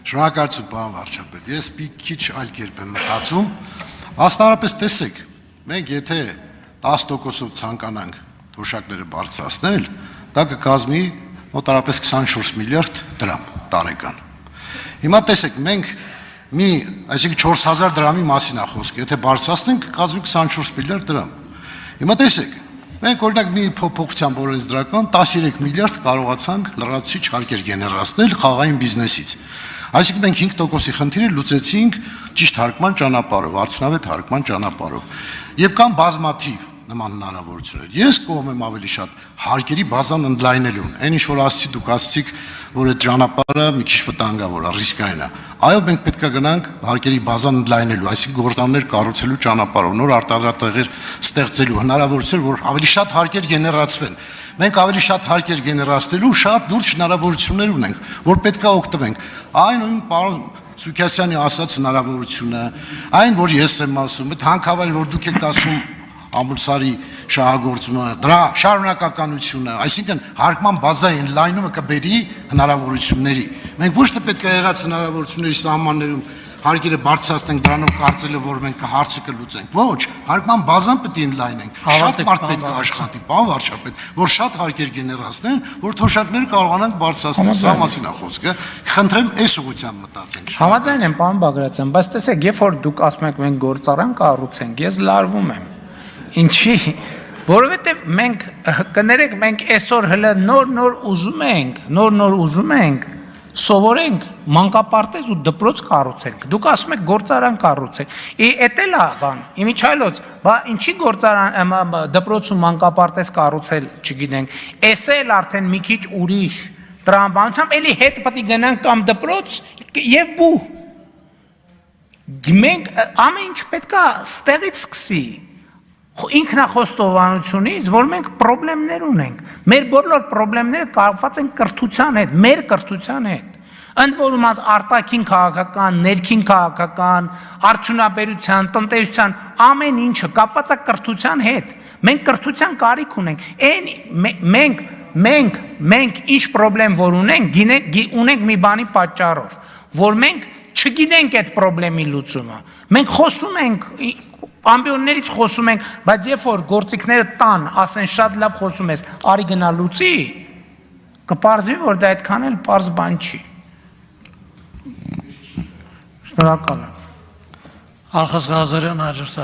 Շնորհակալություն, պարոն վարչապետ, ես մի քիչ այլ կերպ եմ մտածում, աստարապես տեսեք, մենք եթե 10%-ով ցանկանանք թոշակները բարձրացնել, դա կկազմի մոտարապես 24 միլիարդ դրամ տարեկան։ Հիմա տեսեք, մենք այսինքն 4000 դրամի մասին է խոսքը, եթե բարձրացնենք, կկազմի 24 միլիարդ դրամ։ Հիմա տեսեք, մենք օրինակ մի փոփոխությամբ օրենսդրական 13 միլիարդ կարողացանք լրացուցիչ հարկեր գեներացնել խաղային բիզնեսից։ Այսինքն մենք 5%-ի խնդիրը լուծեցինք ճիշտ հարկման ճանապարհով, արդյունավետ հարկման ճանապարհով։ Եվ կան բազմաթիվ նման հնարավորություններ։ Ես կողմ եմ ավելի շատ հարկերի բազան ընդլայնելուն։ Այն ինչ որ ասացի, դուք ասացիք, որ այդ ճանապարհը մի քիչ վտանգավոր է, ռիսկային է։ Այո, մենք պետք է գնանք հարկերի բազան ընդլայնելու, այսինքն գործարաններ կառուցելու ճանապարհով, նոր արտադրատեղեր ստեղծելու հնարավորություն, որ ավելի շատ հարկեր գեներացվեն։ Մենք ավելի շատ հարկեր գեներացնելու շատ լուրջ հնարավորություններ ունենք, որ պետք է օգտվենք։ Այն նույն պարոն Սուքասյանի ասած հնարավորությունը, այն որ ես եմ ասում, այդ հանքավայր, որ դուք եք ասում ամբուրսարի շահագործումը, դրա շարունակականությունը, այսինքն հարկման բազայի ընդլայնումը կբերի հնարավորությունների։ Մենք ոչ թե պետք է եղած հնարավորությունների սահմաններում հարկերը բարձրացնենք դրանով կարծելը, որ մենք հարցը կլուծենք։ Ոչ, հարկման բազան պետք է ընդլայնենք։ Շատ մարդ պետք է աշխատի, պարոն վարչապետ, որ շատ հարկեր գեներացնեն, որ թոշակները կարողանանք բարձրացնել։ Սա մասին է խոսքը։ Խնդրեմ, այս ուղղությամբ մտածենք։ Համաձայն եմ, պարոն Բագրատյան, բայց տեսեք, երբ որ դուք ասում եք մենք գործարան կառուցենք, ես լարվում եմ։ Ինչի, որովհետև մենք կներեք, մենք այսօր հələ նոր ուզում ենք սովորենք մանկապարտեզ ու դպրոց կառուցենք։ Դուք ասում եք գործարան կառուցենք։ Էդ էլ է բան։ Իմիջայլոց, բա ինչի գործարան դպրոց ու մանկապարտեզ կառուցել, չգիտենք։ Էս էլ արդեն մի քիչ ուրիշ տրամաբանությամբ էլի հետ պետք է գնանք կամ դպրոց եւ բու։ Մենք ամեն ինչ պետքա ստեղից սկսի։ Ինքնախոստովանությունից, որ մենք պրոբլեմներ ունենք։ Մեր բոլոր պրոբլեմները կապված են կրթության հետ, մեր կրթության հետ։ Ընդ որում արտաքին քաղաքական, ներքին քաղաքական, արդյունաբերության, տնտեսության ամեն ինչը կապված է կրթության հետ։ Մենք կրթության կարիք ունենք։ Մենք ինչ պրոբլեմ որ ունենք մի բանի պատճառով, որ մենք չգիտենք այդ պրոբլեմի լուծումը։ Մենք խոսում ենք ամբիոններից խոսում ենք, բայց երբ որ գործիքները տան, ասեն շատ լավ խոսում ես, արի գնա լուծի, կպարզվի, որ դա այդքան էլ պարզ բան չի։ Շնորհակալ եմ։ Ալխաս Ղազարյան, հաջորդ